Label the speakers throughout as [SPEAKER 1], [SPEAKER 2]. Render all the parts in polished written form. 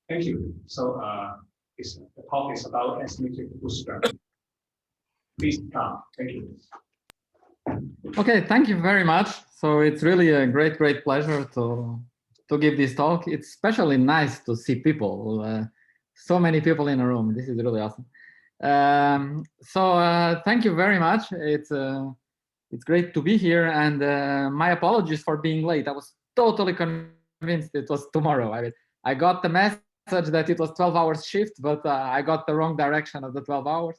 [SPEAKER 1] Thank you. So the talk is about asymmetric bootstrap. Please come. Thank you.
[SPEAKER 2] Okay, thank you very much. So it's really a great pleasure to give this talk. It's especially nice to see people, so many people in a room. This is really awesome. Thank you very much. It's great to be here, and my apologies for being late. I was totally convinced it was tomorrow. I got the message that it was 12 hours shift, but I got the wrong direction of the 12 hours.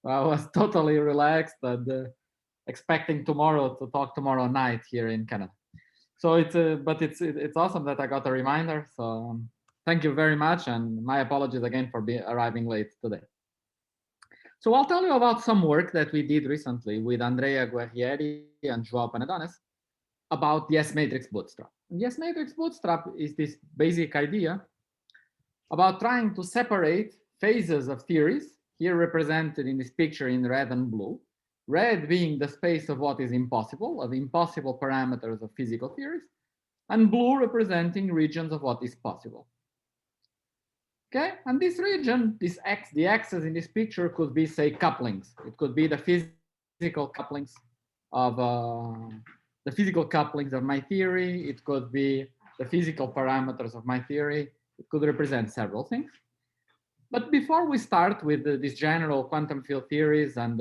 [SPEAKER 2] So I was totally relaxed and expecting tomorrow to talk tomorrow night here in Canada. So it's awesome that I got a reminder. So thank you very much, and my apologies again for arriving late today. So I'll tell you about some work that we did recently with Andrea Guerrieri and João Panedones about the S-matrix bootstrap. And the S-matrix bootstrap is this basic idea about trying to separate phases of theories, here represented in this picture in red and blue, red being the space of what is impossible, of impossible parameters of physical theories, and blue representing regions of what is possible. Okay, and this region, the axis in this picture could be, say, couplings. It could be the physical couplings of my theory. It could be the physical parameters of my theory. It could represent several things. But before we start with these general quantum field theories and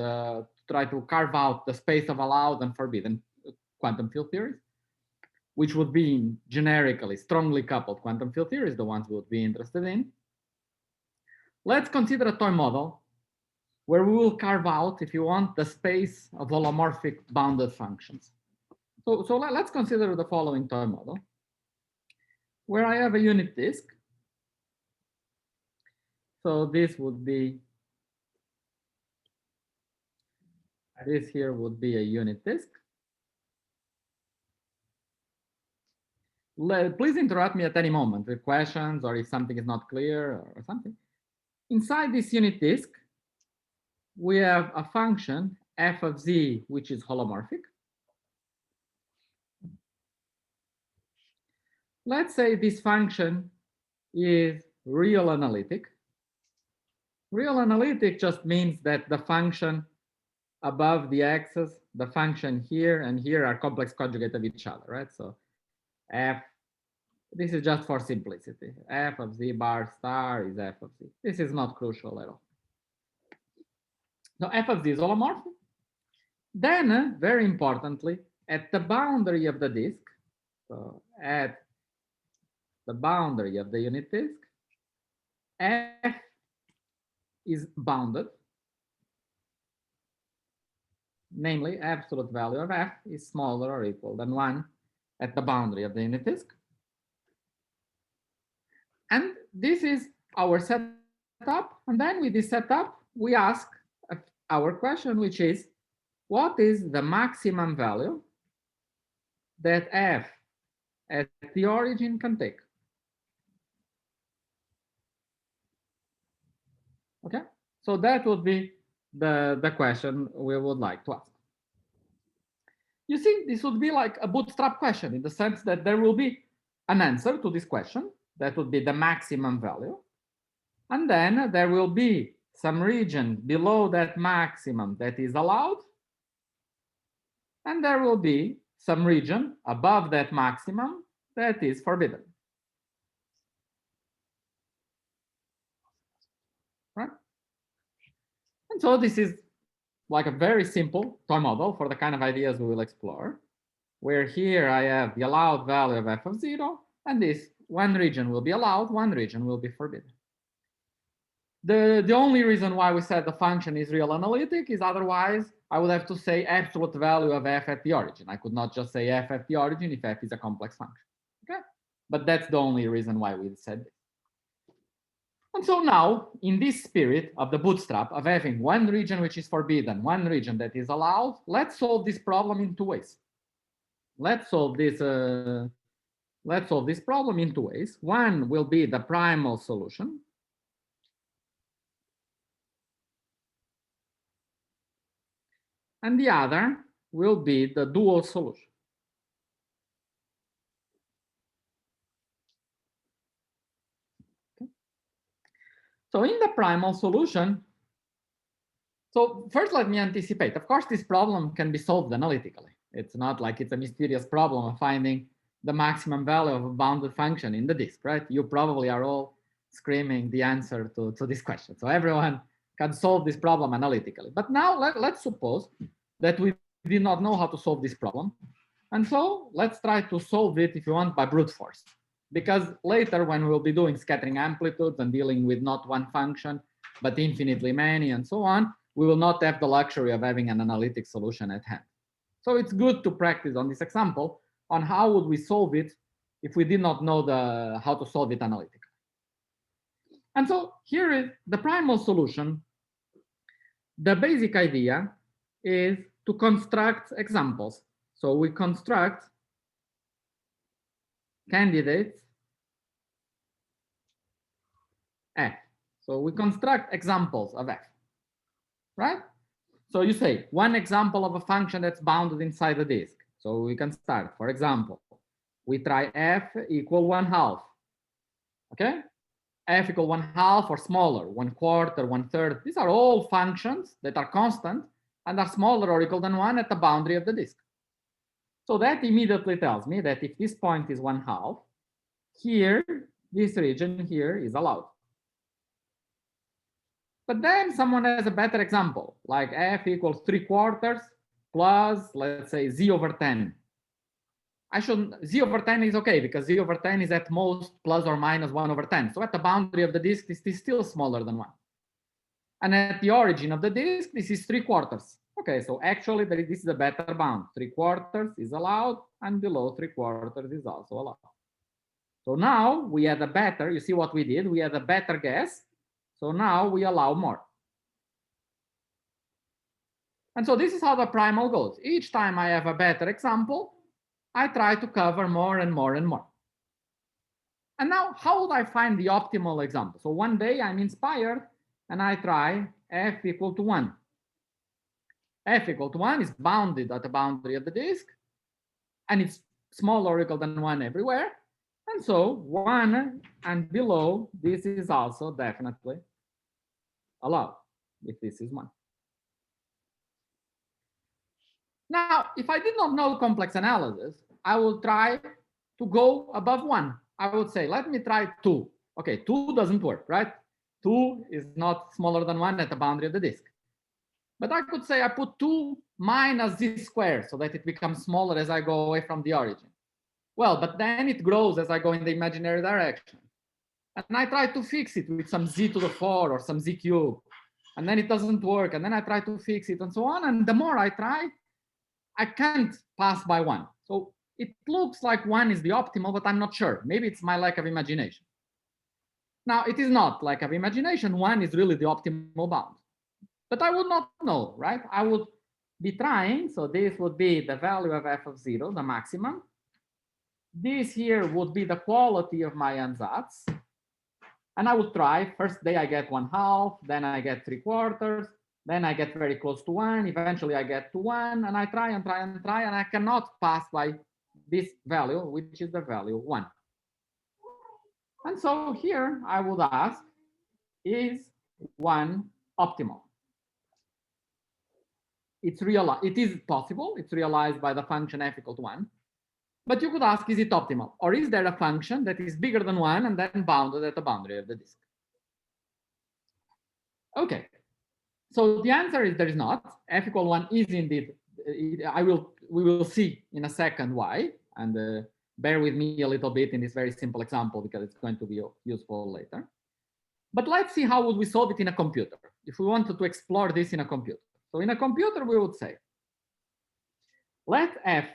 [SPEAKER 2] try to carve out the space of allowed and forbidden quantum field theories, which would be generically strongly coupled quantum field theories, the ones we would be interested in, let's consider a toy model where we will carve out, if you want, the space of holomorphic bounded functions. So let's consider the following toy model, where I have a unit disk. So this would be, this here would be a unit disk. Please interrupt me at any moment with questions or if something is not clear or something. Inside this unit disk, we have a function f of z, which is holomorphic. Let's say this function is real analytic. Real analytic just means that the function above the axis, the function here and here are complex conjugate of each other, right? So f, this is just for simplicity. F of z bar star is f of z. This is not crucial at all. So f of z is holomorphic. Then, very importantly, at the boundary of the disk, so at the boundary of the unit disk, f is bounded, namely absolute value of f is smaller or equal than 1 at the boundary of the unit disk. And this is our setup. And then with this setup, we ask our question, which is, what is the maximum value that f at the origin can take? Okay, so that would be the question we would like to ask. You see, this would be like a bootstrap question in the sense that there will be an answer to this question. That would be the maximum value. And then there will be some region below that maximum that is allowed. And there will be some region above that maximum that is forbidden. Right? And so this is like a very simple toy model for the kind of ideas we will explore, where here I have the allowed value of f of 0, and this one region will be allowed, one region will be forbidden. The only reason why we said the function is real analytic is otherwise I would have to say absolute value of f at the origin. I could not just say f at the origin if f is a complex function. Okay, but that's the only reason why we said this. And so now, in this spirit of the bootstrap of having one region which is forbidden, one region that is allowed, let's solve this problem in two ways. Let's solve this problem in two ways. One will be the primal solution. And the other will be the dual solution. Okay. So in the primal solution, so first let me anticipate. Of course, this problem can be solved analytically. It's not like it's a mysterious problem of finding the maximum value of a bounded function in the disk, right? You probably are all screaming the answer to this question. So everyone can solve this problem analytically. But now let's suppose that we did not know how to solve this problem. And so let's try to solve it, if you want, by brute force. Because later, when we'll be doing scattering amplitudes and dealing with not one function, but infinitely many and so on, we will not have the luxury of having an analytic solution at hand. So it's good to practice on this example on how would we solve it if we did not know how to solve it analytically. And so here is the primal solution. The basic idea is to construct examples. So we construct candidates F. So we construct examples of F, right? So you say one example of a function that's bounded inside the disk. So we can start, for example, we try F equal 1/2, okay? F equal 1/2 or smaller, 1/4, 1/3. These are all functions that are constant and are smaller or equal than 1 at the boundary of the disk. So that immediately tells me that if this point is 1/2, here, this region here is allowed. But then someone has a better example, like F equals 3/4 plus, let's say, z/10. z/10 is okay, because z/10 is at most plus or minus 1/10. So at the boundary of the disk, this is still smaller than 1. And at the origin of the disk, this is 3/4. Okay, so actually this is a better bound. 3/4 is allowed, and below 3/4 is also allowed. So now we had a better, you see what we did? We had a better guess. So now we allow more. And so this is how the primal goes. Each time I have a better example, I try to cover more and more and more. And now, how would I find the optimal example? So one day I'm inspired and I try F equal to 1. F equal to 1 is bounded at the boundary of the disk, and it's smaller or equal than 1 everywhere. And so 1 and below, this is also definitely allowed if this is 1. Now, if I did not know complex analysis, I will try to go above 1. I would say, let me try 2. Okay, 2 doesn't work, right? 2 is not smaller than 1 at the boundary of the disk. But I could say I put 2 minus z squared so that it becomes smaller as I go away from the origin. Well, but then it grows as I go in the imaginary direction. And I try to fix it with some z to the 4 or some z cubed. And then it doesn't work. And then I try to fix it and so on. And the more I try, I can't pass by 1. So it looks like 1 is the optimal, but I'm not sure. Maybe it's my lack of imagination. Now, it is not lack of imagination. 1 is really the optimal bound. But I would not know, right? I would be trying. So this would be the value of f of 0, the maximum. This here would be the quality of my ansatz. And I would try. First day I get 1/2, then I get 3/4, then I get very close to 1. Eventually I get to 1, and I try and try and try, and I cannot pass by this value, which is the value 1. And so here I would ask, is 1 optimal? It is possible. It's realized by the function f equal to 1. But you could ask, is it optimal? Or is there a function that is bigger than 1 and then bounded at the boundary of the disk? Okay. So the answer is there is not. F equal 1 is indeed, we will see in a second why. And bear with me a little bit in this very simple example because it's going to be useful later. But let's see how would we solve it in a computer if we wanted to explore this in a computer. So in a computer, we would say, let f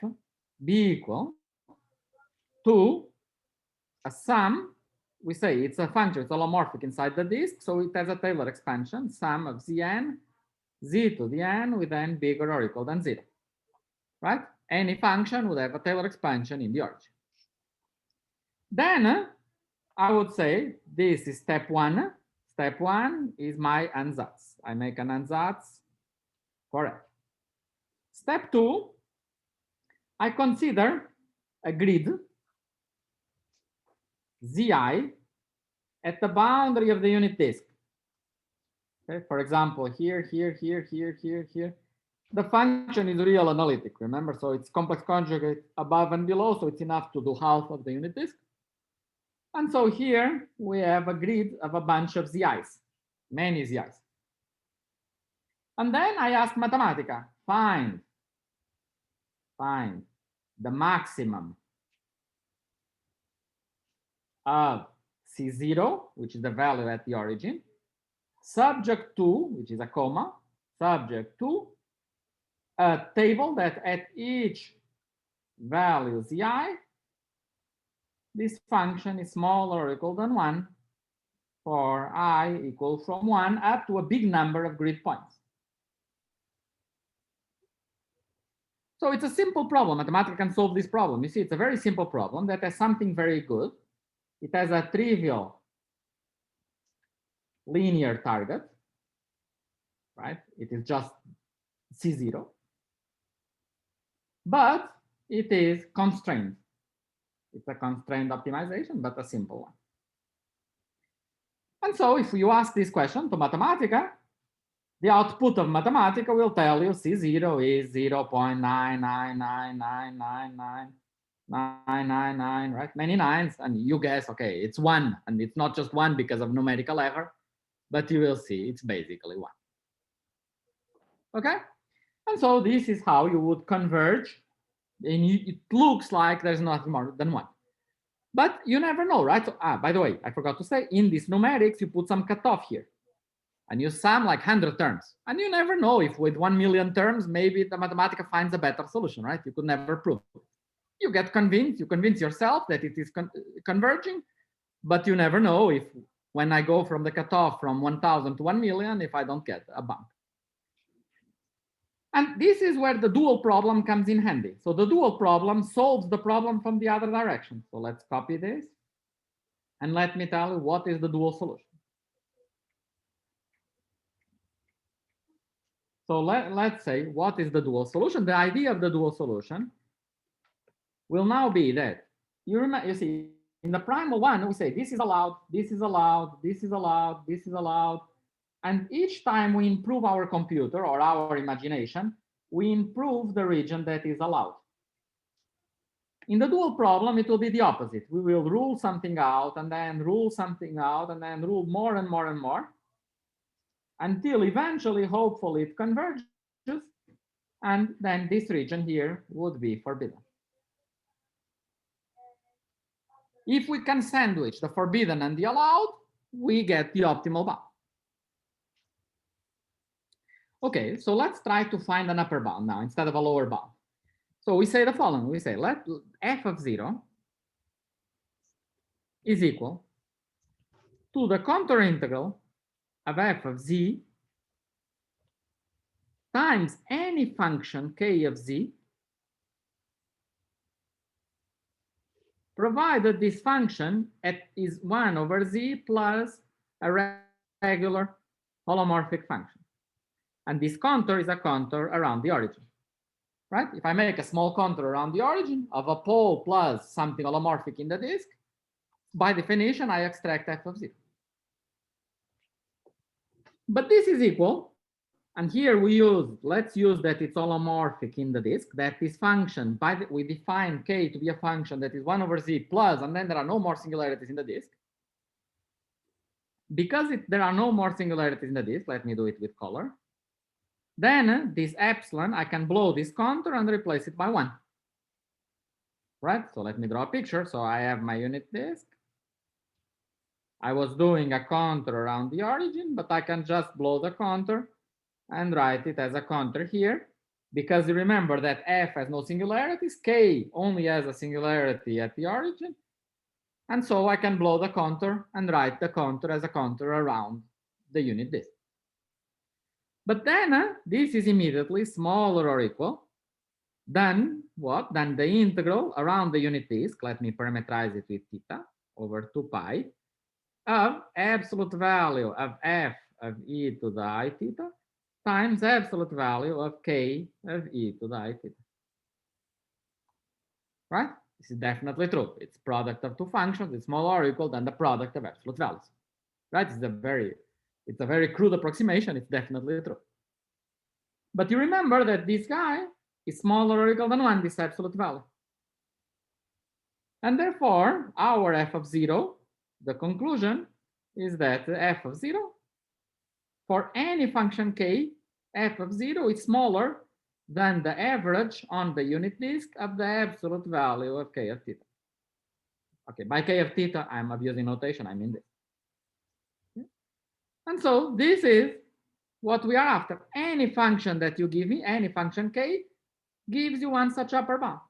[SPEAKER 2] be equal to a sum. We say it's a function, it's holomorphic inside the disk, so it has a Taylor expansion, sum of zn, z to the n with n bigger or equal than 0, right? Any function would have a Taylor expansion in the origin. Then I would say this is step 1. Step 1 is my ansatz. I make an ansatz for f. Step 2, I consider a grid Zi at the boundary of the unit disk. Okay, for example, here, the function is real analytic, remember? So it's complex conjugate above and below, so it's enough to do half of the unit disk. And so here we have a grid of a bunch of ZIs, many ZIs. And then I ask Mathematica, find the maximum of C0, which is the value at the origin, subject to, which is a comma, subject to a table that at each value Zi, this function is smaller or equal than 1 for I equal from 1 up to a big number of grid points. So it's a simple problem. Mathematica can solve this problem. You see, it's a very simple problem that has something very good. It has a trivial linear target, right? It is just C0. But it is constrained. It's a constrained optimization, but a simple one. And so if you ask this question to Mathematica, the output of Mathematica will tell you C0 is 0.999999999, right? Many nines, and you guess, okay, it's 1, and it's not just 1 because of numerical error, but you will see it's basically 1. Okay? And so this is how you would converge, and it looks like there's nothing more than 1. But you never know, right? So, by the way, I forgot to say, in this numerics, you put some cutoff here. And you sum like 100 terms. And you never know if with 1 million terms, maybe the Mathematica finds a better solution, right? You could never prove it. You get convinced, you convince yourself that it is converging, but you never know if when I go from the cutoff from 1,000 to 1 million, if I don't get a bump. And this is where the dual problem comes in handy. So the dual problem solves the problem from the other direction. So let's copy this. And let me tell you what is the dual solution. So let's say, what is the dual solution? The idea of the dual solution will now be that, you see, in the primal one, we say this is allowed, this is allowed, this is allowed, this is allowed. And each time we improve our computer or our imagination, we improve the region that is allowed. In the dual problem, it will be the opposite. We will rule something out and then rule something out and then rule more and more and more, until eventually, hopefully, it converges, and then this region here would be forbidden. If we can sandwich the forbidden and the allowed, we get the optimal bound. Okay, so let's try to find an upper bound now instead of a lower bound. So we say the following, we say let f of 0 is equal to the contour integral of f of z times any function k of z, provided this function is 1 over z plus a regular holomorphic function. And this contour is a contour around the origin, right? If I make a small contour around the origin of a pole plus something holomorphic in the disk, by definition, I extract f of 0. But this is equal, and here let's use that it's holomorphic in the disk, that this function, we define k to be a function that is 1 over z plus, and then there are no more singularities in the disk. Because there are no more singularities in the disk, let me do it with color. Then this epsilon, I can blow this contour and replace it by 1. Right? So let me draw a picture. So I have my unit disk. I was doing a contour around the origin, but I can just blow the contour and write it as a contour here. Because you remember that f has no singularities, k only has a singularity at the origin. And so I can blow the contour and write the contour as a contour around the unit disk. But then this is immediately smaller or equal than what? Than the integral around the unit disk. Let me parameterize it with theta over 2 pi of absolute value of f of e to the I theta times absolute value of k of e to the I theta. Right? This is definitely true. It's product of two functions. It's smaller or equal than the product of absolute values. Right? It's a very It's a very crude approximation. It's definitely true. But you remember that this guy is smaller or equal than 1, this absolute value. And therefore, our f of 0, the conclusion is that f of 0, for any function k, f of 0 is smaller than the average on the unit disk of the absolute value of k of theta. Okay, by k of theta, I'm abusing notation, I mean this. And so this is what we are after. Any function that you give me, any function k, gives you one such upper bound.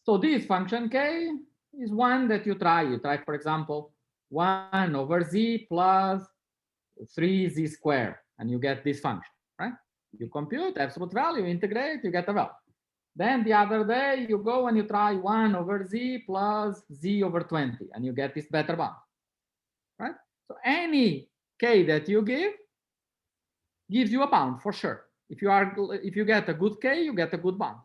[SPEAKER 2] So this function k is one that you try. You try, for example, 1 over z plus 3z squared, and you get this function, right? You compute absolute value, integrate, you get a value. Then the other day, you go and you try 1 over z plus z over 20, and you get this better bound, right? So any k that you give gives you a bound for sure. If you get a good k, you get a good bound.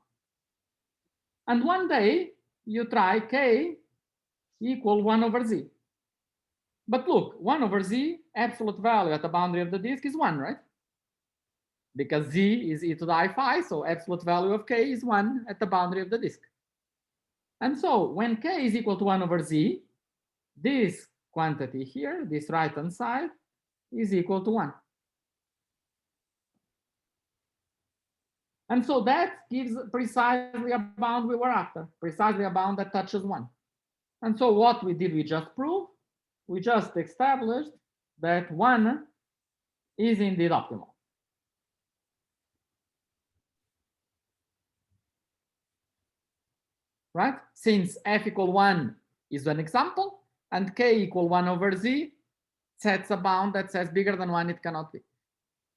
[SPEAKER 2] And one day you try k equal 1 over z. But look, 1 over z, absolute value at the boundary of the disk is 1, right? Because z is e to the I phi, so absolute value of k is 1 at the boundary of the disk. And so when k is equal to 1 over z, this quantity here, this right-hand side, is equal to 1. And so that gives precisely a bound we were after, precisely a bound that touches 1. And so what we did, we just proved, we just established that 1 is indeed optimal. Right? Since f equal 1 is an example, and k equal 1 over z sets a bound that says bigger than 1 it cannot be.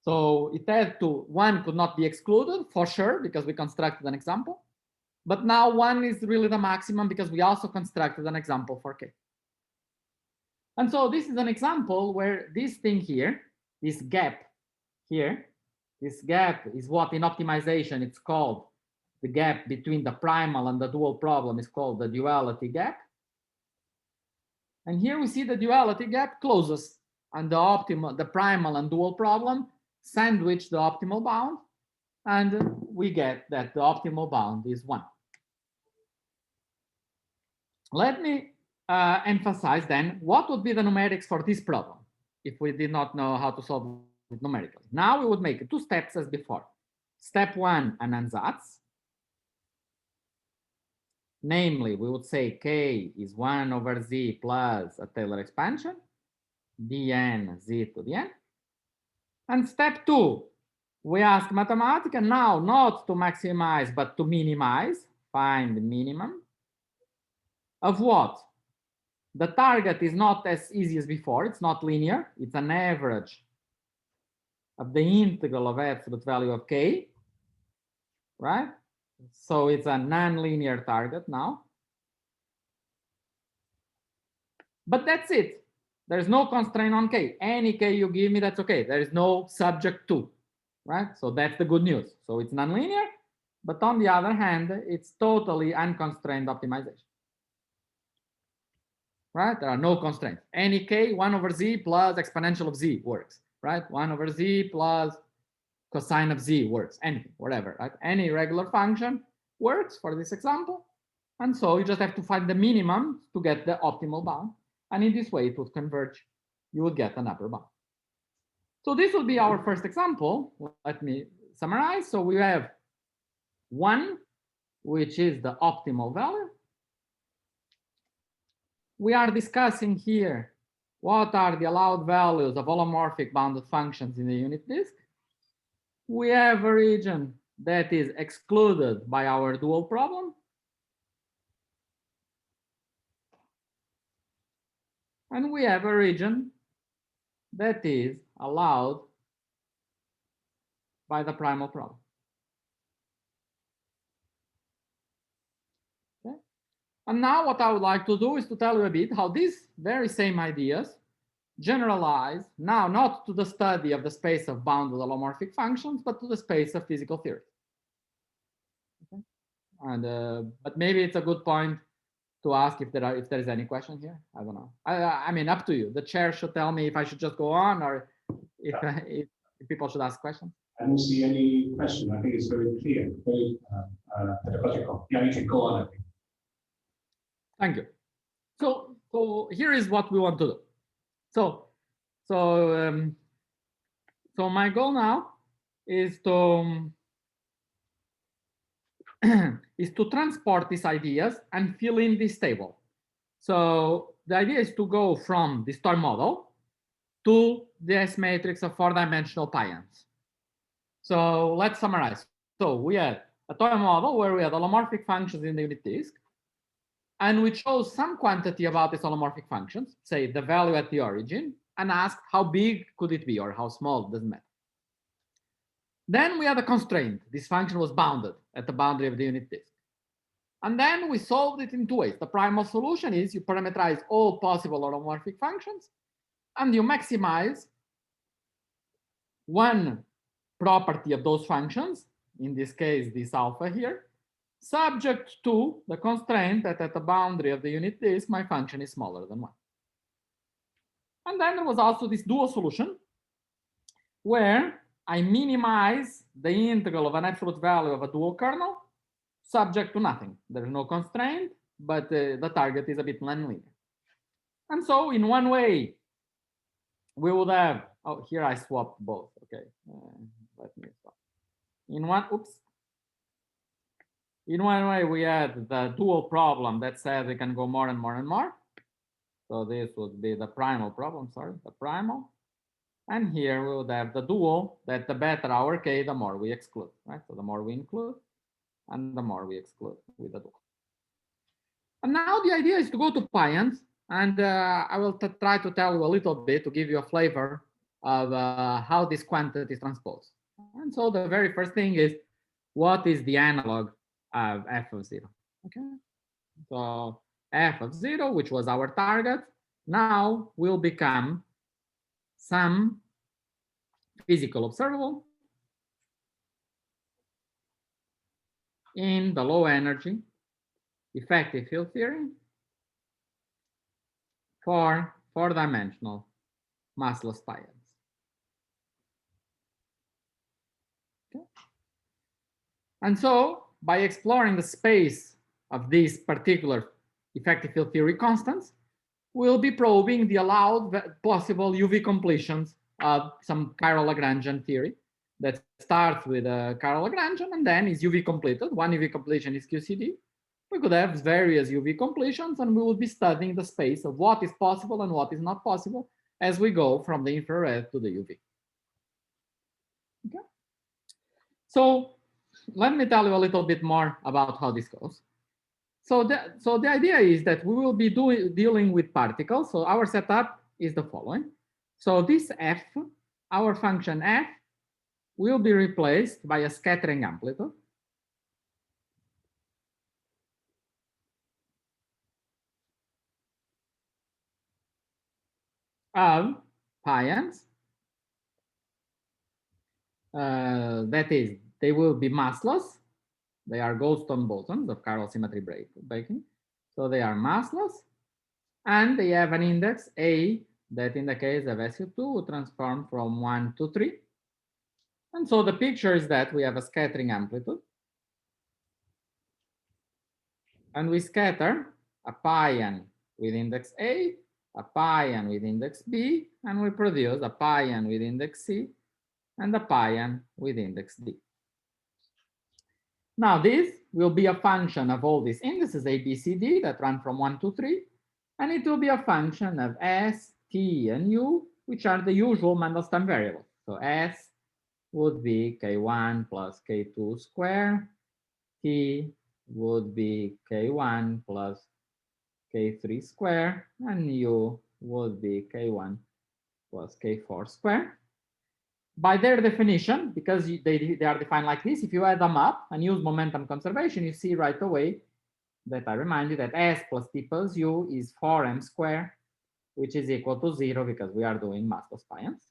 [SPEAKER 2] So it had to, 1 could not be excluded for sure because we constructed an example. But now 1 is really the maximum because we also constructed an example for k. And so this is an example where this thing here, this gap here, this gap is what in optimization it's called the gap between the primal and the dual problem is called the duality gap. And here we see the duality gap closes and the primal and dual problem sandwich the optimal bound, and we get that the optimal bound is 1. Let me emphasize then what would be the numerics for this problem if we did not know how to solve it numerically. Now we would make 2 steps as before. Step 1, an ansatz. Namely, we would say k is 1 over z plus a Taylor expansion, dn z to the n. And step 2, we ask Mathematica now not to maximize, but to minimize, find the minimum of what? The target is not as easy as before. It's not linear. It's an average of the integral of absolute value of k, right? So it's a non-linear target now. But that's it. There's no constraint on k. Any k you give me, that's okay. There is no subject to, right? So that's the good news. So it's non-linear, but on the other hand, it's totally unconstrained optimization. Right? There are no constraints. Any k, 1 over z plus exponential of z works, right? 1 over z plus cosine of z works, anything, whatever, right? Any regular function works for this example. And so you just have to find the minimum to get the optimal bound. And in this way, it would converge. You would get an upper bound. So this will be our first example. Let me summarize. So we have 1, which is the optimal value. We are discussing here what are the allowed values of holomorphic bounded functions in the unit disk. We have a region that is excluded by our dual problem. And we have a region that is allowed by the primal problem. Okay. And now what I would like to do is to tell you a bit how these very same ideas generalize now not to the study of the space of bounded holomorphic functions, but to the space of physical theory. Okay. And but maybe it's a good point to ask if there's any question here. I don't know. I mean, up to you. The chair should tell me if I should just go on or if people should ask questions.
[SPEAKER 1] I don't see any question. I think it's very clear, very pedagogical. Yeah, you can go on. I think.
[SPEAKER 2] Thank you. So here is what we want to do. So my goal now is to is to transport these ideas and fill in this table. So the idea is to go from this toy model to the S matrix of 4-dimensional pions. So let's summarize. So we had a toy model where we had holomorphic functions in the unit disk, and we chose some quantity about these holomorphic functions, say the value at the origin, and asked how big could it be or how small, doesn't matter. Then we had a constraint. This function was bounded at the boundary of the unit disk. And then we solved it in two ways. The primal solution is you parameterize all possible holomorphic functions, and you maximize one property of those functions, in this case, this alpha here, subject to the constraint that at the boundary of the unit disk, my function is smaller than 1. And then there was also this dual solution, where I minimize the integral of an absolute value of a dual kernel subject to nothing. There's no constraint, but the target is a bit nonlinear. And so in one way, we would have, oh, here I swapped both. Okay, let me stop. In one way, we had the dual problem that said we can go more and more and more. So this would be the primal problem, sorry, the primal. And here we would have the dual, that the better our k, the more we exclude, right? So the more we include, and the more we exclude with the dual. And now the idea is to go to pions, and I will try to tell you a little bit to give you a flavor of how this quantity is transposed. And so the very first thing is, what is the analog of f of 0? Okay, so f of 0, which was our target, now will become some physical observable in the low energy effective field theory for 4-dimensional massless pions. Okay. And so by exploring the space of these particular effective field theory constants, we'll be probing the allowed possible UV completions of some chiral Lagrangian theory that starts with a chiral Lagrangian and then is UV completed. One UV completion is QCD. We could have various UV completions, and we will be studying the space of what is possible and what is not possible as we go from the infrared to the UV. Okay. So let me tell you a little bit more about how this goes. So the idea is that we will be dealing with particles. So our setup is the following. So this f, our function f, will be replaced by a scattering amplitude. Of pions. That is, they will be massless. They are Goldstone bosons of chiral symmetry breaking. So they are massless, and they have an index A that in the case of SU2 will transform from 1 to 3. And so the picture is that we have a scattering amplitude. And we scatter a pion with index A, a pion with index B, and we produce a pion with index C and a pion with index D. Now this will be a function of all these indices A, B, C, D that run from 1 to 3, and it will be a function of S, T, and U, which are the usual Mandelstam variables. So S would be K1 plus K2 square, T would be K1 plus K3 square, and U would be K1 plus K4 square. By their definition, because they are defined like this, if you add them up and use momentum conservation, you see right away that I remind you that S plus T plus U is 4m squared, which is equal to 0 because we are doing massless pions.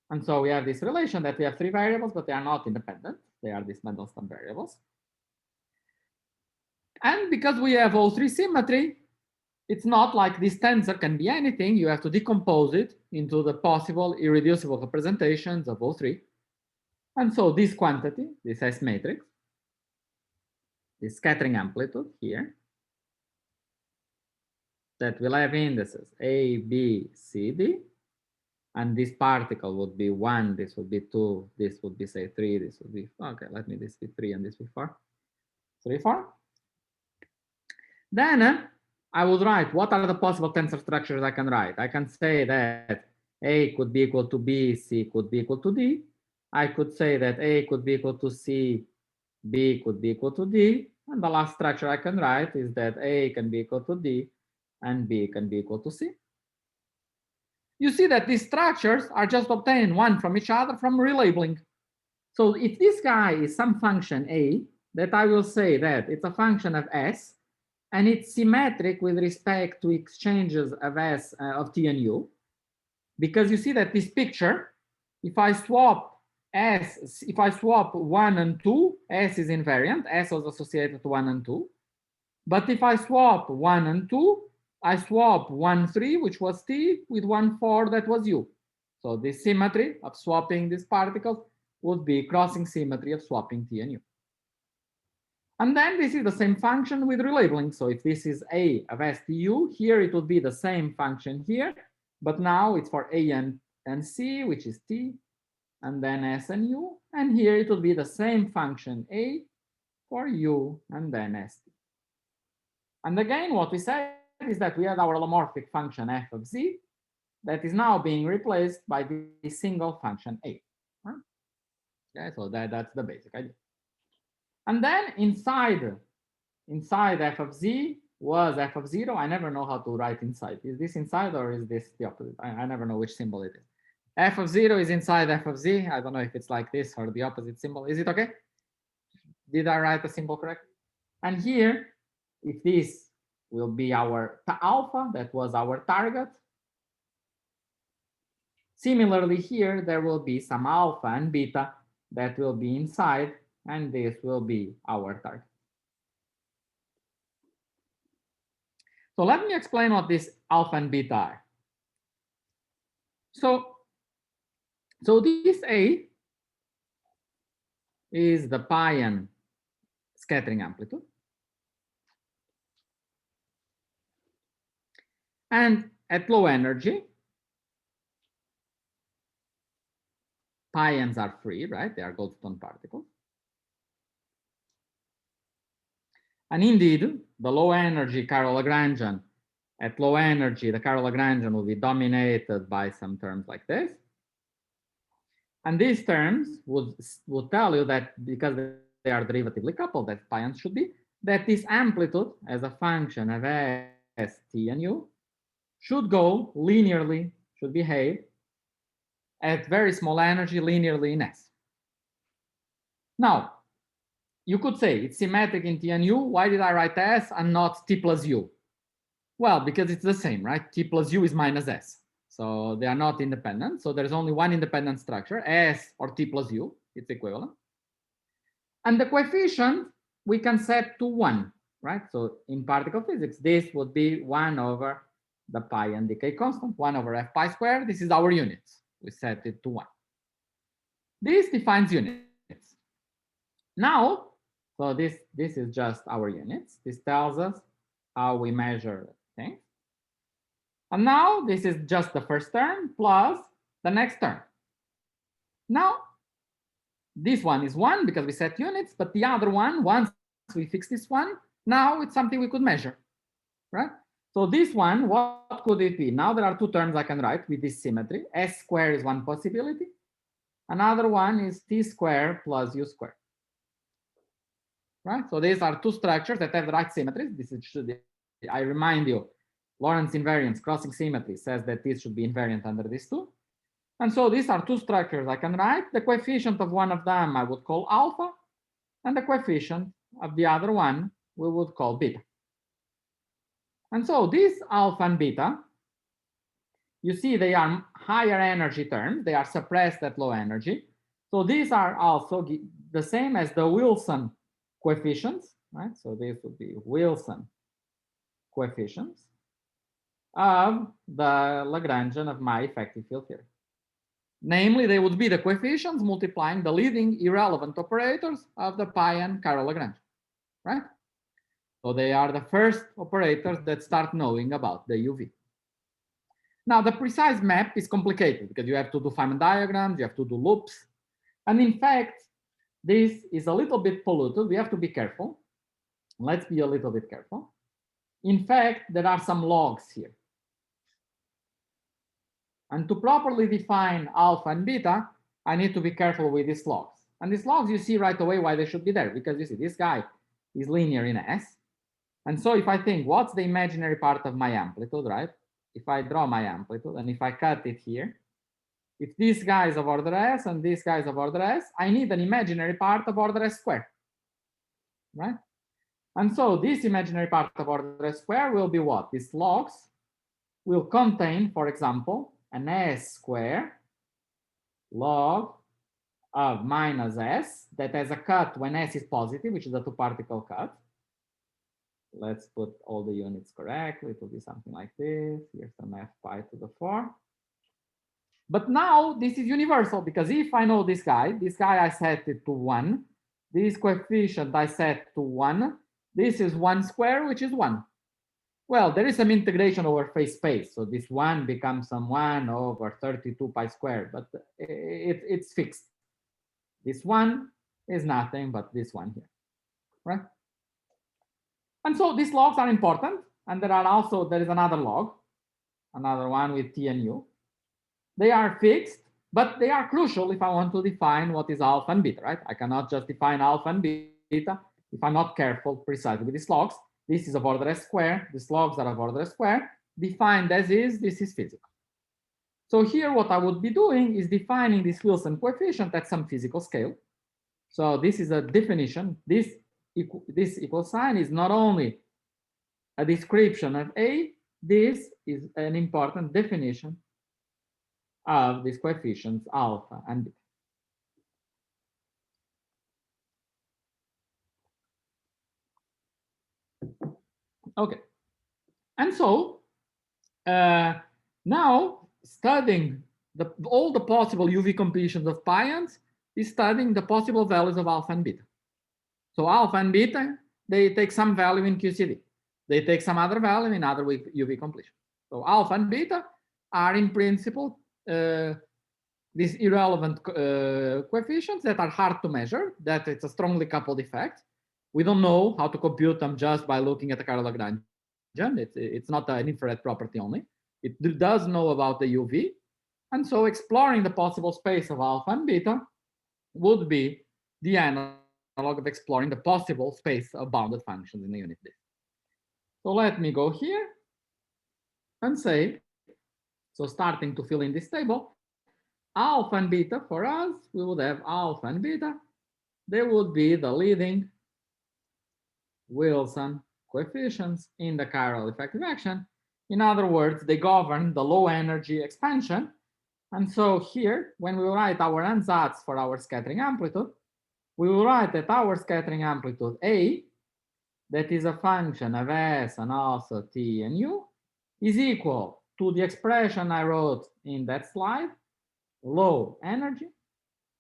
[SPEAKER 2] And so we have this relation that we have 3 variables, but they are not independent. They are these Mandelstam variables. And because we have all 3 symmetry, it's not like this tensor can be anything. You have to decompose it into the possible irreducible representations of all three. And so this quantity, this S matrix, this scattering amplitude here, that will have indices A, B, C, D, and this particle would be 1, this would be 2, this would be, say, 3, this would be, okay, let me this be 3 and this be 4. 3, 4. Then I would write what are the possible tensor structures I can write. I can say that A could be equal to B, C could be equal to D. I could say that A could be equal to C, B could be equal to D. And the last structure I can write is that A can be equal to D and B can be equal to C. You see that these structures are just obtained one from each other from relabeling. So if this guy is some function A, that I will say that it's a function of S, and it's symmetric with respect to exchanges of S of T and U, because you see that this picture, if I swap S, if I swap 1 and 2, S is invariant, S was associated to 1 and 2. But if I swap 1 and 2, I swap 1, 3, which was T, with 1, 4, that was U. So the symmetry of swapping these particles would be crossing symmetry of swapping T and U. And then this is the same function with relabeling. So if this is A of STU, here it would be the same function here, but now it's for A and C, which is T, and then S and U. And here it will be the same function A for U and then ST. And again, what we said is that we had our holomorphic function f of z that is now being replaced by the single function A. Right? Okay, so that's the basic idea. And then inside f of z was f of 0. I never know how to write inside. Is this inside or is this the opposite? I never know which symbol it is. F of 0 is inside f of z. I don't know if it's like this or the opposite symbol. Is it okay? Did I write the symbol correct? And here, if this will be our alpha, that was our target. Similarly here, there will be some alpha and beta that will be inside, and this will be our target. So let me explain what this alpha and beta are. So this A is the pion scattering amplitude. And at low energy, pions are free, right? They are Goldstone particles. And indeed, the low energy Chiral-Lagrangian, at low energy, the Chiral-Lagrangian will be dominated by some terms like this. And these terms would tell you that because they are derivatively coupled, that pions should be, that this amplitude as a function of S, T, and U should go linearly, should behave at very small energy linearly in S. Now, you could say it's symmetric in T and U. Why did I write S and not T plus U? Well, because it's the same, right? T plus U is minus S. So they are not independent. So there's only one independent structure, S or T plus U. It's equivalent. And the coefficient we can set to 1, right? So in particle physics, this would be 1 over the pi and decay constant, 1 over f pi squared. This is our units. We set it to 1. This defines units. Now, so this is just our units. This tells us how we measure things. And now this is just the first term plus the next term. Now, this one is 1 because we set units, but the other one, once we fix this one, now it's something we could measure, right? So this one, what could it be? Now there are two terms I can write with this symmetry. S squared is one possibility. Another one is T squared plus U squared. Right? So these are two structures that have the right symmetries. This is, I remind you, Lorentz invariance crossing symmetry says that this should be invariant under these two. And so these are two structures I can write. The coefficient of one of them I would call alpha, and the coefficient of the other one we would call beta. And so these alpha and beta, you see they are higher energy terms. They are suppressed at low energy. So these are also the same as the Wilson coefficients, right? So this would be Wilson coefficients. of the Lagrangian of my effective field theory. Namely, they would be the coefficients multiplying the leading irrelevant operators of the pi and chiral Lagrange, right? So they are the first operators that start knowing about the UV. Now, the precise map is complicated because you have to do Feynman diagrams, you have to do loops. And in fact, this is a little bit polluted. We have to be careful. Let's be a little bit careful. In fact, there are some logs here. And to properly define alpha and beta, I need to be careful with these logs. And these logs, you see right away why they should be there, because you see this guy is linear in S. And so if I think, what's the imaginary part of my amplitude, right? If I draw my amplitude and if I cut it here, if this guy is of order S and this guy is of order S, I need an imaginary part of order S squared, right? And so this imaginary part of order S squared will be what? These logs will contain, for example, an S squared log of minus S that has a cut when S is positive, which is a two-particle cut. Let's put all the units correctly. It will be something like this. Here's some F pi to the 4. But now this is universal because if I know this guy I set it to 1. This coefficient I set to 1. This is 1 square, which is 1. Well, there is some integration over phase space. So this 1 becomes some 1 over 32 pi squared, but it's fixed. This 1 is nothing but this one here, right? And so these logs are important. And there is another log, another one with T and U. They are fixed, but they are crucial if I want to define what is alpha and beta, right? I cannot just define alpha and beta if I'm not careful precisely with these logs. This is of order S squared. These logs are of order S squared. Defined as is, this is physical. So here what I would be doing is defining this Wilson coefficient at some physical scale. So this is a definition. This equal sign is not only a description of A, this is an important definition of these coefficients alpha and beta. Okay, and so now studying all the possible UV completions of pions is studying the possible values of alpha and beta. So alpha and beta, they take some value in QCD. They take some other value in other UV completion. So alpha and beta are in principle these irrelevant coefficients that are hard to measure, that it's a strongly coupled effect. We don't know how to compute them just by looking at the chiral Lagrangian. It's not an infrared property only. It does know about the UV. And so exploring the possible space of alpha and beta would be the analog of exploring the possible space of bounded functions in the unit disk. So let me go here and say, so starting to fill in this table, alpha and beta for us, we would have alpha and beta. They would be the leading Wilson coefficients in the chiral effective action. In other words, they govern the low energy expansion. And so here, when we write our ansatz for our scattering amplitude, we will write that our scattering amplitude A, that is a function of S and also T and U, is equal to the expression I wrote in that slide, low energy,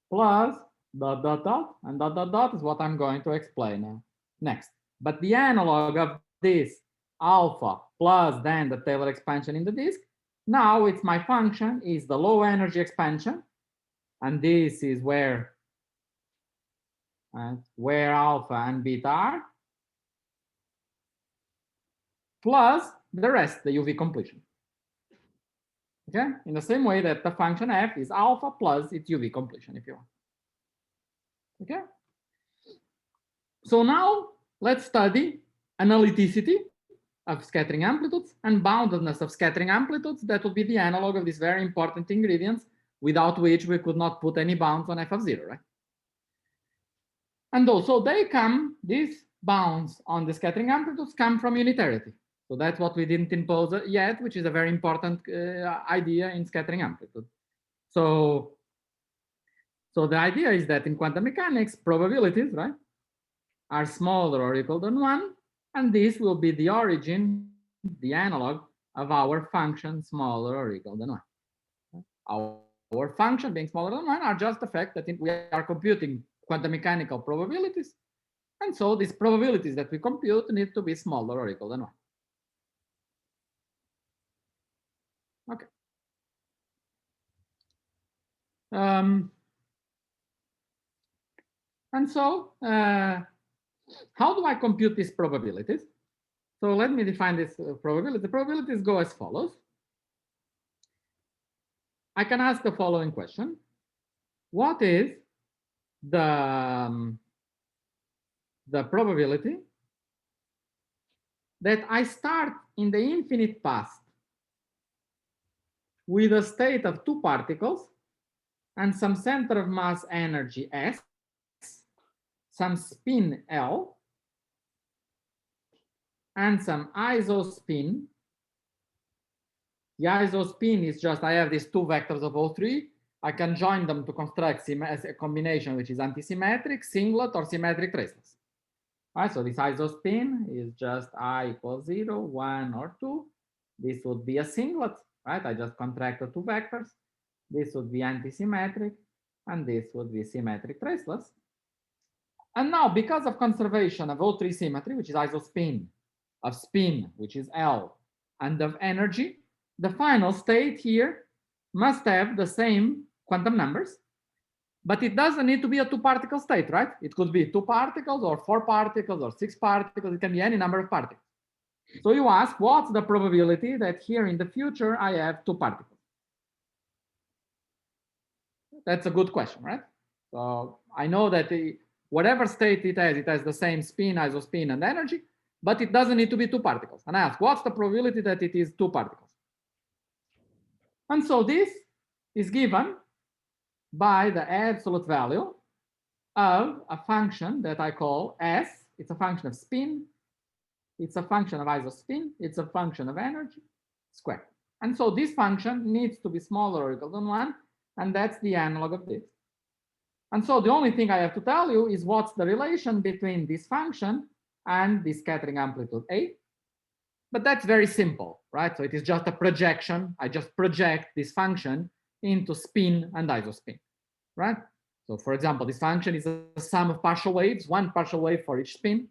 [SPEAKER 2] plus dot, dot, dot, and dot, dot, dot is what I'm going to explain now next. But the analog of this alpha plus then the Taylor expansion in the disk, now it's my function is the low energy expansion, and this is where alpha and beta are, plus the rest, the UV completion. Okay, in the same way that the function f is alpha plus its UV completion, if you want. Okay, so now let's study analyticity of scattering amplitudes and boundedness of scattering amplitudes. That would be the analog of these very important ingredients without which we could not put any bounds on f of 0, right? And also they come, these bounds on the scattering amplitudes come from unitarity. So that's what we didn't impose yet, which is a very important idea in scattering amplitude. So the idea is that in quantum mechanics, probabilities, right, are smaller or equal than 1, and this will be the origin, the analog of our function smaller or equal than 1. Our function being smaller than 1 are just the fact that we are computing quantum mechanical probabilities. And so these probabilities that we compute need to be smaller or equal than 1. Okay. And so how do I compute these probabilities? So let me define this probability. The probabilities go as follows. I can ask the following question. What is the probability that I start in the infinite past with a state of 2 particles and some center of mass energy S, some spin L, and some isospin. The isospin is just, I have these 2 vectors of O3. I can join them to construct a combination which is antisymmetric, singlet, or symmetric traceless. All right, so this isospin is just I equals 0, 1, or 2. This would be a singlet, right? I just contract the 2 vectors. This would be antisymmetric, and this would be symmetric traceless. And now, because of conservation of O3 symmetry, which is isospin, of spin, which is L, and of energy, the final state here must have the same quantum numbers, but it doesn't need to be a 2-particle state, right? It could be 2 particles or 4 particles or 6 particles. It can be any number of particles. So you ask, what's the probability that here in the future I have 2 particles? That's a good question, right? So I know that whatever state it has the same spin, isospin, and energy, but it doesn't need to be 2 particles. And I ask, what's the probability that it is 2 particles? And so this is given by the absolute value of a function that I call S. It's a function of spin. It's a function of isospin. It's a function of energy squared. And so this function needs to be smaller or equal than 1. And that's the analog of this. And so the only thing I have to tell you is what's the relation between this function and the scattering amplitude A. But that's very simple, right? So it is just a projection. I just project this function into spin and isospin, right? So for example, this function is a sum of partial waves, 1 partial wave for each spin.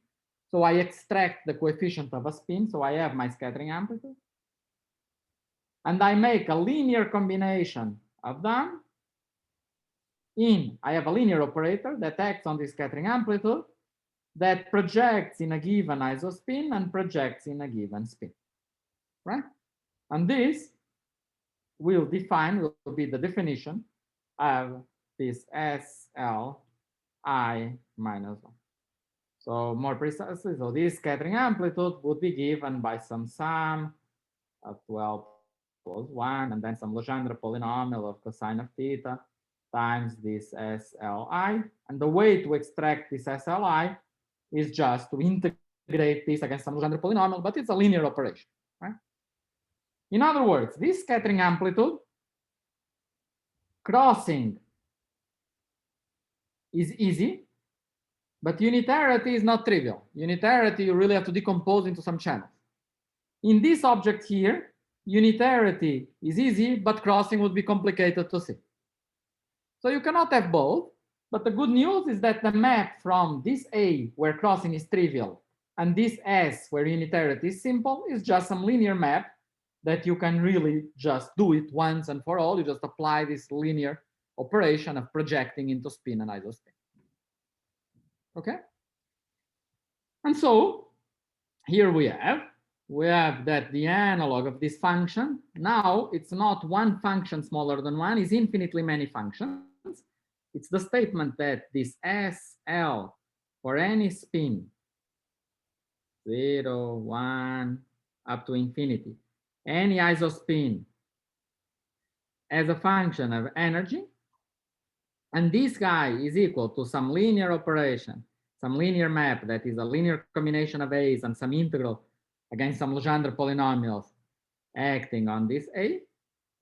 [SPEAKER 2] So I extract the coefficient of a spin. So I have my scattering amplitude. And I make a linear combination of them. I have a linear operator that acts on the scattering amplitude that projects in a given isospin and projects in a given spin, right? And this will be the definition of this SLI minus 1. So more precisely, so this scattering amplitude would be given by some sum of 12 plus 1, and then some Legendre polynomial of cosine of theta times this SLI. And the way to extract this SLI is just to integrate this against some Legendre polynomial, but it's a linear operation, right? In other words, this scattering amplitude crossing is easy, but unitarity is not trivial. Unitarity, you really have to decompose into some channels. In this object here, unitarity is easy, but crossing would be complicated to see. So you cannot have both. But the good news is that the map from this A, where crossing is trivial, and this S, where unitarity is simple, is just some linear map that you can really just do it once and for all. You just apply this linear operation of projecting into spin and isospin. Okay? And so here we have that the analog of this function, now it's not 1 function smaller than 1, it's infinitely many functions. It's the statement that this SL for any spin, 0, 1, up to infinity, any isospin as a function of energy, and this guy is equal to some linear operation, some linear map that is a linear combination of A's and some integral against some Legendre polynomials acting on this A.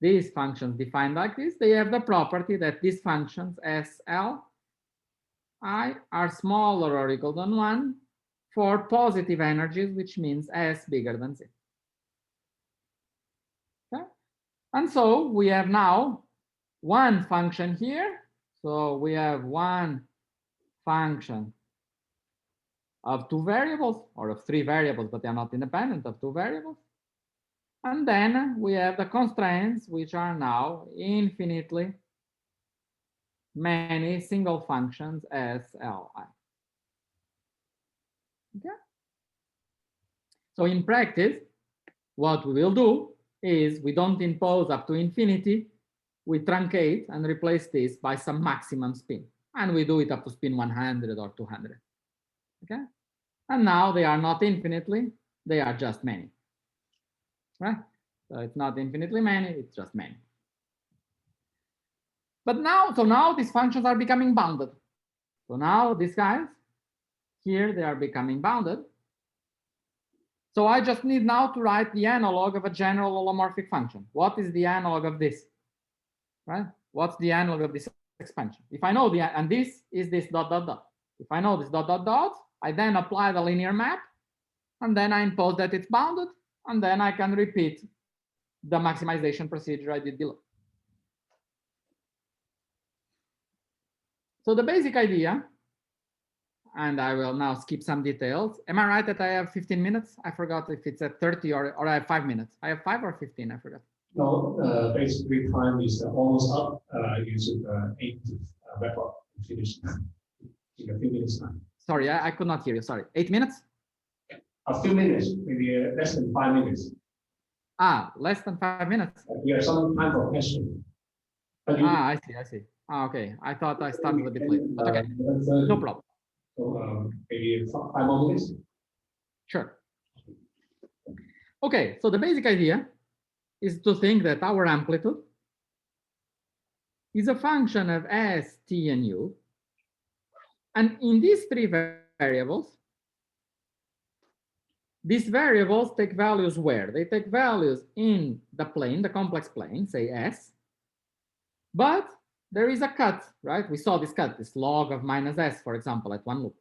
[SPEAKER 2] These functions defined like this, they have the property that these functions SL I are smaller or equal than 1 for positive energies, which means S bigger than 0. And so we have now one function here. So we have one function of two variables, or of three variables, but they are not independent of two variables. And then we have the constraints, which are now infinitely many single functions SLI. Okay. So in practice, what we will do is we don't impose up to infinity, we truncate and replace this by some maximum spin. And we do it up to spin 100 or 200. Okay. And now they are not infinitely, they are just many. Right? So it's not infinitely many, it's just many. But now, so now these functions are becoming bounded. So now these guys, here they are becoming bounded. So I just need now to write the analog of a general holomorphic function. What is the analog of this? Right? What's the analog of this expansion? If I know the, and this is this dot, dot, dot. If I know this dot, dot, dot, I then apply the linear map, and then I impose that it's bounded, and then I can repeat the maximization procedure I did below. So the basic idea, and I will now skip some details. Am I right that I have 15 minutes? I forgot if it's at 30 or I have 5 minutes. I have 5 or 15, I forgot.
[SPEAKER 1] No, basically time is almost up. You should aim to wrap up and finish in a few minutes time.
[SPEAKER 2] Sorry, I could not hear you, sorry. 8 minutes?
[SPEAKER 1] A few minutes, maybe less than 5 minutes.
[SPEAKER 2] Ah, less than 5 minutes.
[SPEAKER 1] We have some time for question.
[SPEAKER 2] I see. Ah, okay, I thought I started a bit late, but okay, no problem.
[SPEAKER 1] So maybe 5 more minutes.
[SPEAKER 2] Sure. Okay, so the basic idea is to think that our amplitude is a function of S, T, and U. And in these three variables, these variables take values where? They take values in the plane, the complex plane, say S, but there is a cut, right? We saw this cut, this log of minus S, for example, at one loop.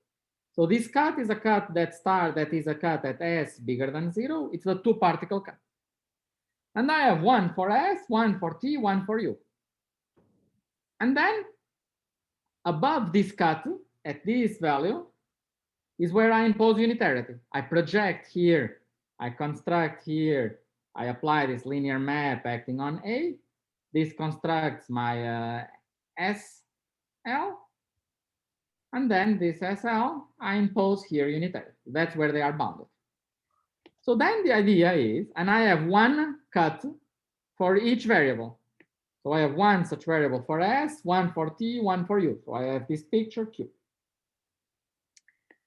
[SPEAKER 2] So this cut is a cut that is a cut at S bigger than 0. It's a two-particle cut. And I have one for S, one for T, one for U. And then above this cut, at this value, is where I impose unitarity. I project here, I construct here, I apply this linear map acting on A. This constructs my SL. And then this SL, I impose here unitarity. That's where they are bounded. So then the idea is, and I have one cut for each variable. So I have one such variable for S, one for T, one for U. So I have this picture Q.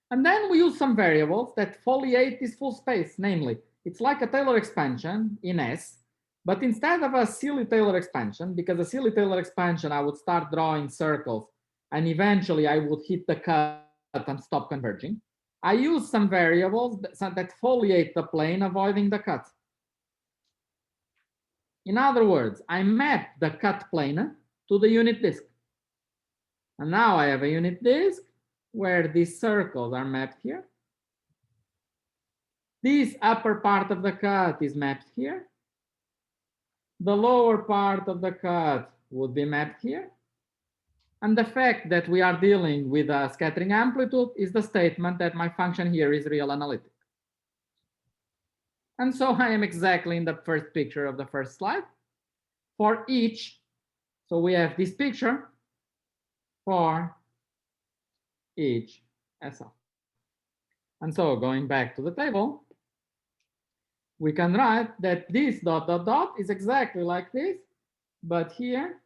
[SPEAKER 2] And then we use some variables that foliate this full space. Namely, it's like a Taylor expansion in S, but instead of a silly Taylor expansion, because a silly Taylor expansion, I would start drawing circles and eventually I would hit the cut and stop converging. I use some variables that foliate the plane, avoiding the cut. In other words, I map the cut plane to the unit disk. And now I have a unit disk where these circles are mapped here. This upper part of the cut is mapped here. The lower part of the cut would be mapped here. And the fact that we are dealing with a scattering amplitude is the statement that my function here is real analytic. And so I am exactly in the first picture of the first slide. For each, so we have this picture for each SL. And so going back to the table, we can write that this dot, dot, dot is exactly like this, but here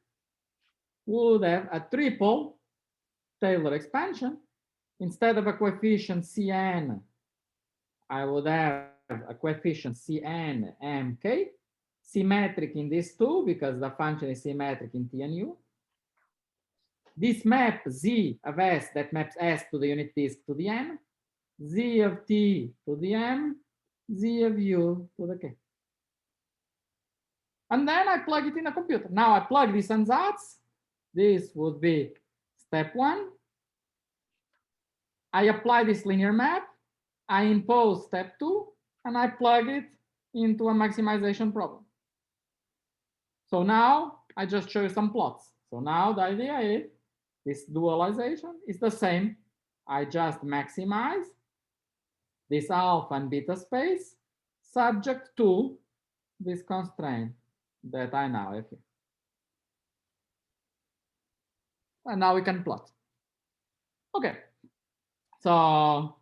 [SPEAKER 2] we would have a triple Taylor expansion. Instead of a coefficient Cn, I would have a coefficient Cn mk, symmetric in these two because the function is symmetric in T and U. This map Z of S that maps S to the unit disk to the N, Z of T to the M, Z of U to the K. And then I plug it in a computer. Now I plug this ansatz. This would be step 1. I apply this linear map. I impose step 2, and I plug it into a maximization problem. So now I just show you some plots. So now the idea is this dualization is the same. I just maximize this alpha and beta space subject to this constraint that I now have here. And now we can plot. Okay. So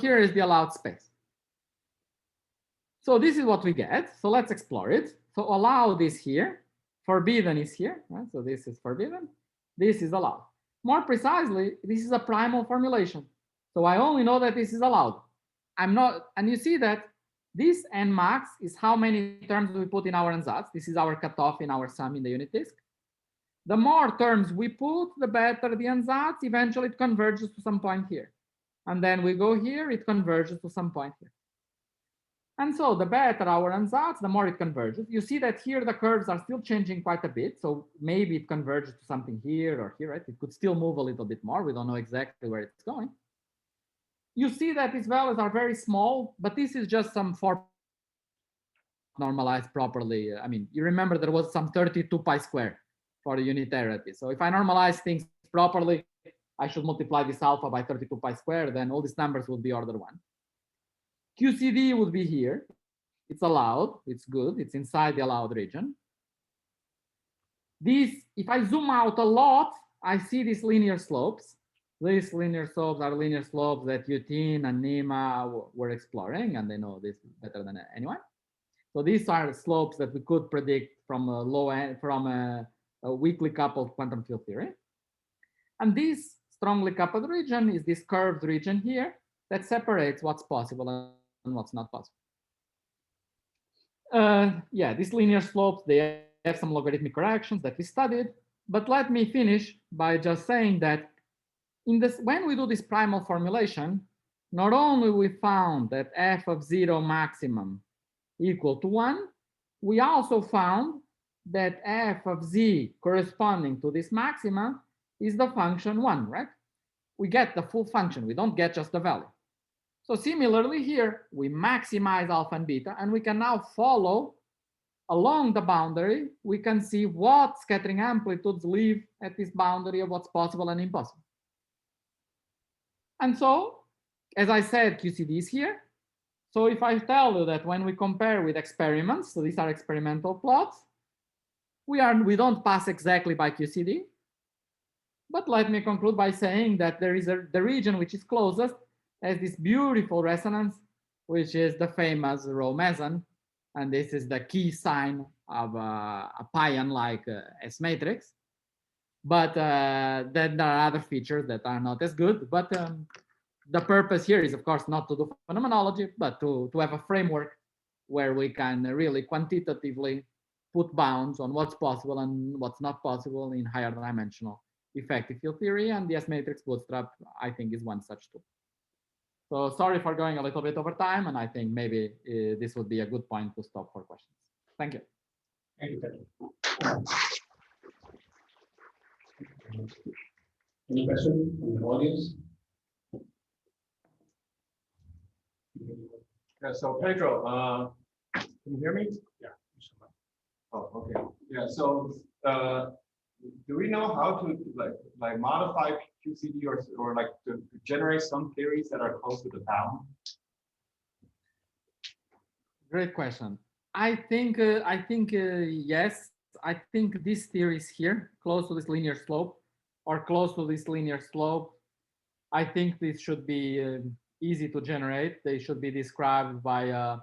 [SPEAKER 2] here is the allowed space. So this is what we get. So let's explore it. So allowed is here. Forbidden is here. Right? So this is forbidden. This is allowed. More precisely, this is a primal formulation. So I only know that this is allowed. I'm not, and you see that this n max is how many terms we put in our ansatz. This is our cutoff in our sum in the unit disk. The more terms we put, the better the ansatz. Eventually, it converges to some point here. And then we go here, it converges to some point here. And so the better our ansatz, the more it converges. You see that here the curves are still changing quite a bit. So maybe it converges to something here or here, right? It could still move a little bit more. We don't know exactly where it's going. You see that these values are very small, but this is just some form normalized properly. I mean, you remember there was some 32 pi square for the unitarity. So if I normalize things properly, I should multiply this alpha by 32 pi square, then all these numbers would be order 1. QCD would be here. It's allowed, it's good, it's inside the allowed region. These, if I zoom out a lot, I see these linear slopes. These linear slopes are linear slopes that Yutin and Nima were exploring, and they know this better than anyone. So these are slopes that we could predict from a low end, from a weakly coupled quantum field theory. And this strongly coupled region is this curved region here that separates what's possible and what's not possible. Yeah, these linear slopes, they have some logarithmic corrections that we studied, but let me finish by just saying that in this, when we do this primal formulation, not only we found that f of 0 maximum equal to 1, we also found that f of z corresponding to this maxima is the function 1, right? We get the full function, we don't get just the value. So similarly here, we maximize alpha and beta, and we can now follow along the boundary. We can see what scattering amplitudes live at this boundary of what's possible and impossible. And so, as I said, QCD is here. So if I tell you that when we compare with experiments, so these are experimental plots, we don't pass exactly by QCD. But let me conclude by saying that there is the region which is closest has this beautiful resonance, which is the famous rho meson. And this is the key sign of a pion-like S matrix. But then there are other features that are not as good. But the purpose here is, of course, not to do phenomenology, but to have a framework where we can really quantitatively put bounds on what's possible and what's not possible in higher dimensional effective field theory. And the S matrix Bootstrap, I think, is one such tool. So sorry for going a little bit over time, and I think maybe this would be a good point to stop for questions. Thank you.
[SPEAKER 1] Thank you, Pedro. Any questions from the audience?
[SPEAKER 3] Yeah, so Pedro, can you hear me?
[SPEAKER 1] Yeah.
[SPEAKER 3] Oh, okay. Yeah, so do we know how to like modify QCD or like to generate some theories that are close to the bound?
[SPEAKER 2] Great question. I think yes. I think this theory is here, close to this linear slope, or close to this linear slope. I think this should be easy to generate. They should be described by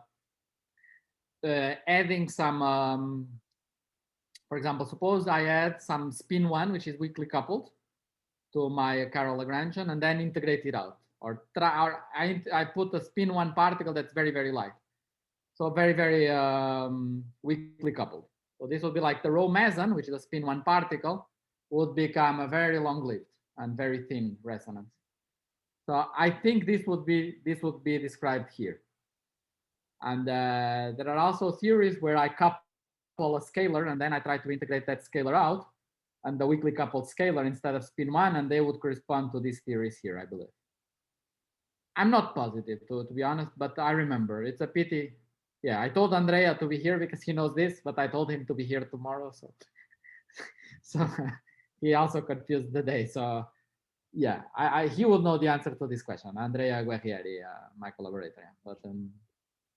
[SPEAKER 2] adding some. For example, suppose I add some spin 1, which is weakly coupled, to my Carol Lagrangian, and then integrate it out. Or I put a spin 1 particle that's very, very light. So very, very weakly coupled. So this would be like the rho meson, which is a spin 1 particle, would become a very long-lived and very thin resonance. So I think this would be described here. And there are also theories where I couple a scalar, and then I try to integrate that scalar out, and the weakly coupled scalar instead of spin 1, and they would correspond to these theories here, I believe. I'm not positive, to be honest, but I remember. It's a pity yeah, I told Andrea to be here because he knows this, but I told him to be here tomorrow. So, so he also confused the day. So yeah, he would know the answer to this question. Andrea Guerrieri, my collaborator. But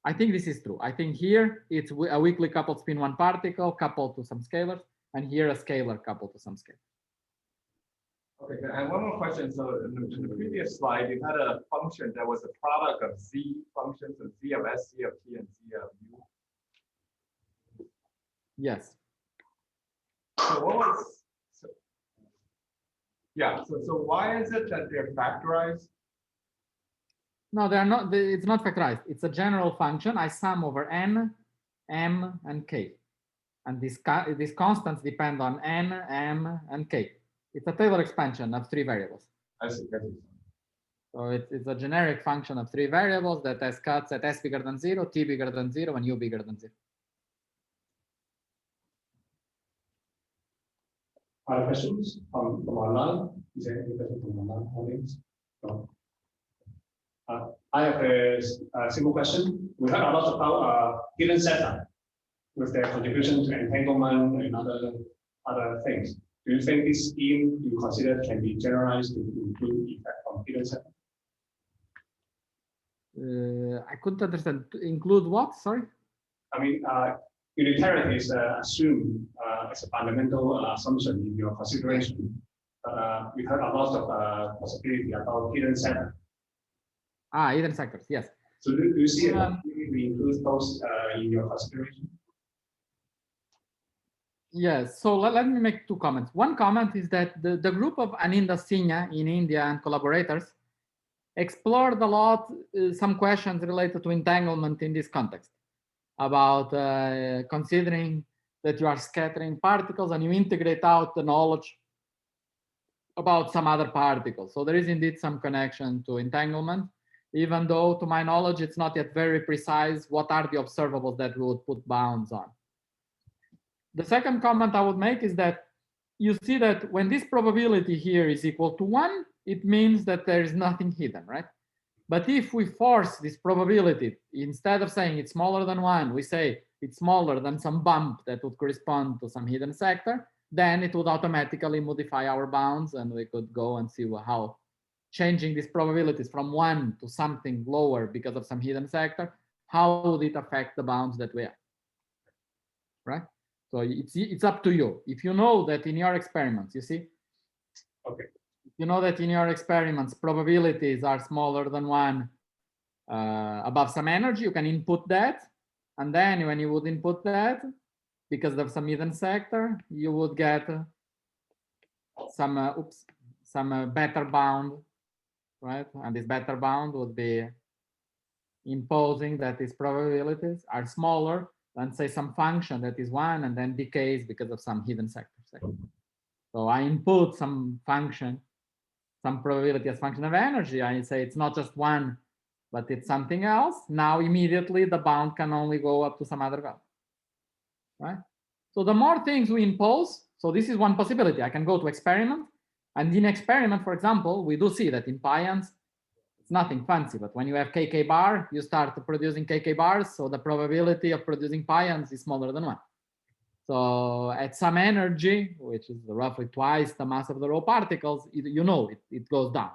[SPEAKER 2] I think this is true. I think here it's a weakly coupled spin one particle coupled to some scalars, and here a scalar coupled to some scalars.
[SPEAKER 3] Okay, good. And one more question. So in the previous slide, you had a function that was a product of Z functions, and Z of S, Z of T, and Z of U.
[SPEAKER 2] Yes.
[SPEAKER 3] So what was? So why is it that they're factorized?
[SPEAKER 2] No, they're not. It's not factorized. It's a general function. I sum over n, m, and k, and these constants depend on n, m, and k. It's a Taylor expansion of 3 variables.
[SPEAKER 3] I see.
[SPEAKER 2] So it's a generic function of 3 variables that has cuts at s bigger than 0, t bigger than 0, and u bigger than 0.
[SPEAKER 1] Other questions from online? Is there any question from online audience? No. I have a simple question. We heard a lot about hidden setup with their contribution to entanglement and other things. Do you think this scheme you consider can be generalized to include effect from hidden setup?
[SPEAKER 2] I couldn't understand. To include what? Sorry.
[SPEAKER 1] I mean, unitarity is assumed as a fundamental assumption in your consideration. We heard a lot of possibility about hidden setup.
[SPEAKER 2] Hidden sectors. Yes.
[SPEAKER 1] So do you see a possibility to include those in your consideration?
[SPEAKER 2] Yes, so let me make 2 comments. One comment is that the group of Aninda Signa in India and collaborators explored a lot some questions related to entanglement in this context, about considering that you are scattering particles and you integrate out the knowledge about some other particles. So there is indeed some connection to entanglement, even though to my knowledge, it's not yet very precise what are the observables that we would put bounds on. The second comment I would make is that you see that when this probability here is equal to 1, it means that there is nothing hidden, right? But if we force this probability, instead of saying it's smaller than 1, we say it's smaller than some bump that would correspond to some hidden sector, then it would automatically modify our bounds, and we could go and see how changing these probabilities from 1 to something lower because of some hidden sector, how would it affect the bounds that we have, right? So it's up to you. If you know that in your experiments, you see,
[SPEAKER 1] okay,
[SPEAKER 2] you know that in your experiments probabilities are smaller than 1 above some energy, you can input that, and then when you would input that, because of some hidden sector, you would get some better bound, right? And this better bound would be imposing that these probabilities are smaller than, say, some function that is 1 and then decays because of some hidden sector. So I input some function, some probability as function of energy. I say it's not just 1, but it's something else. Now immediately the bound can only go up to some other value, right? So the more things we impose, so this is one possibility. I can go to experiment, and in experiment, for example, we do see that in pions, it's nothing fancy, but when you have kk bar, you start producing kk bars, so the probability of producing pions is smaller than 1. So at some energy, which is roughly twice the mass of the raw particles, it goes down.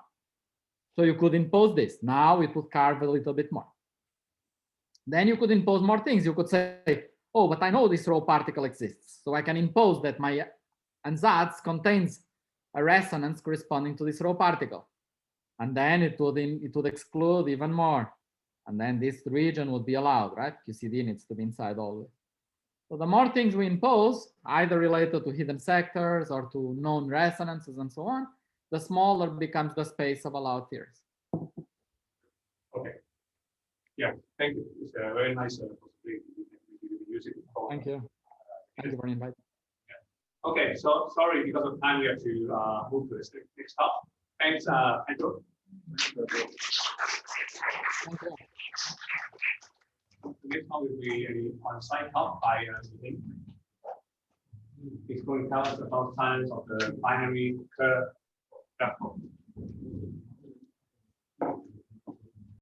[SPEAKER 2] So you could impose this. Now it would carve a little bit more. Then you could impose more things. You could say, oh, but I know this raw particle exists, so I can impose that my ansatz contains a resonance corresponding to this raw particle. And then it would exclude even more. And then this region would be allowed, right? QCD needs to be inside always. So the more things we impose, either related to hidden sectors or to known resonances and so on, the smaller becomes the space of allowed theories.
[SPEAKER 1] Okay. Yeah, thank you. It's a very nice possibility to use it.
[SPEAKER 2] Thank you. Thank you for inviting.
[SPEAKER 1] Yeah. Okay, so sorry, because of time, we have to move to the next talk. Thanks, Pedro.
[SPEAKER 2] Thank you.
[SPEAKER 1] The next one will be an on-site talk by Tsing. It's going to tell us about science of the binary curve.